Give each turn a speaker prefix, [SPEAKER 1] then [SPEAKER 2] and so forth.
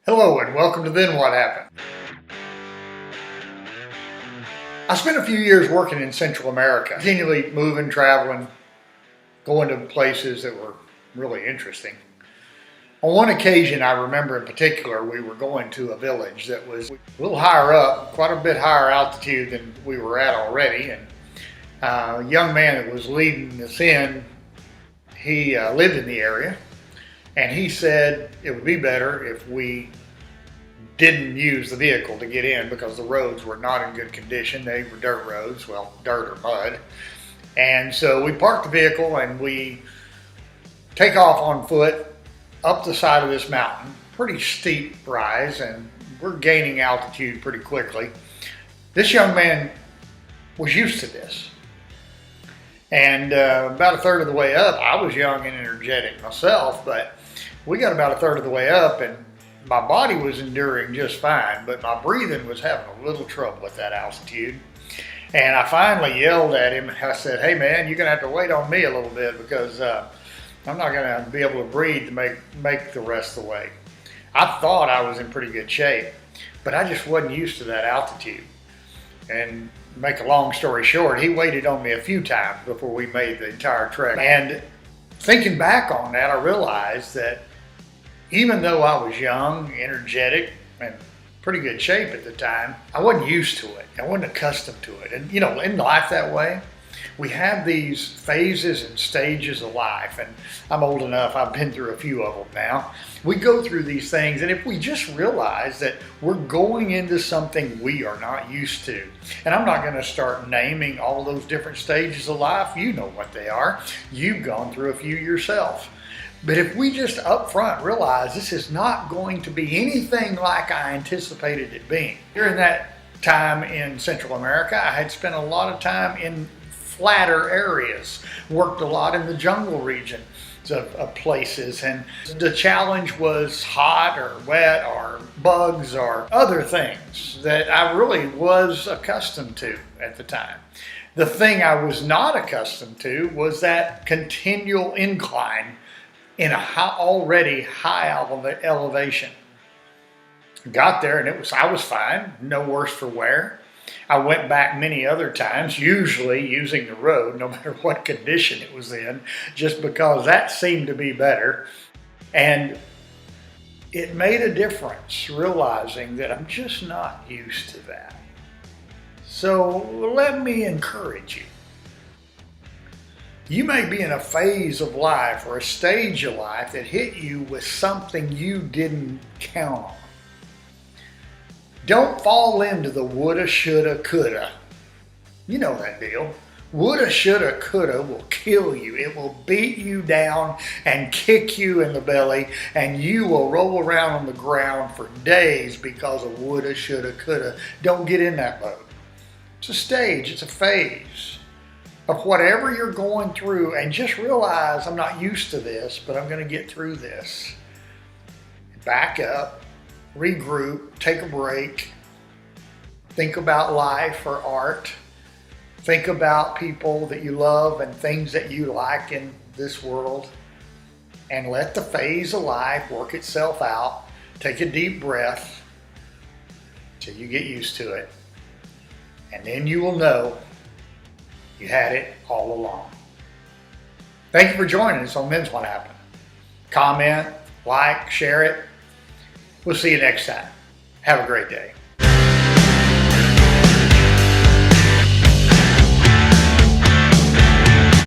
[SPEAKER 1] Hello and welcome to Then What Happened. I spent a few years working in Central America, continually moving, traveling, going to places that were really interesting. On one occasion, I remember in particular, we were going to a village that was a little higher up, quite a bit higher altitude than we were at already. And a young man that was leading us in, he lived in the area. And he said it would be better if we didn't use the vehicle to get in because the roads were not in good condition. They were dirt roads, well, dirt or mud. And so we parked the vehicle and we take off on foot up the side of this mountain, pretty steep rise, and we're gaining altitude pretty quickly. This young man was used to this. And about a third of the way up, I was young and energetic myself, but we got about a third of the way up and my body was enduring just fine, but my breathing was having a little trouble at that altitude. And I finally yelled at him. I said, "Hey man, you're gonna have to wait on me a little bit because I'm not gonna be able to breathe to make the rest of the way." I thought I was in pretty good shape, but I just wasn't used to that altitude. And make a long story short, he waited on me a few times before we made the entire trek. And thinking back on that, I realized that even though I was young, energetic, and pretty good shape at the time, I wasn't used to it. I wasn't accustomed to it. And you know, in life that way, we have these phases and stages of life, and I'm old enough, I've been through a few of them now. We go through these things, and if we just realize that we're going into something we are not used to, and I'm not going to start naming all those different stages of life, you know what they are. You've gone through a few yourself. But if we just up front realize this is not going to be anything like I anticipated it being. During that time in Central America, I had spent a lot of time in flatter areas, worked a lot in the jungle region of places, and the challenge was hot or wet or bugs or other things that I really was accustomed to at the time. The thing I was not accustomed to was that continual incline in a already high elevation. Got there and I was fine, no worse for wear. I went back many other times, usually using the road, no matter what condition it was in, just because that seemed to be better. And it made a difference realizing that I'm just not used to that. So let me encourage you. You may be in a phase of life or a stage of life that hit you with something you didn't count on. Don't fall into the woulda, shoulda, coulda. You know that deal. Woulda, shoulda, coulda will kill you. It will beat you down and kick you in the belly, and you will roll around on the ground for days because of woulda, shoulda, coulda. Don't get in that mode. It's a stage, it's a phase of whatever you're going through, and just realize I'm not used to this, but I'm going to get through this. Back up, regroup, take a break, think about life or art, think about people that you love and things that you like in this world, and let the phase of life work itself out. Take a deep breath till you get used to it, and then you will know you had it all along. Thank you for joining us on Men's What Happened. Comment, like, share it. We'll see you next time. Have a great day.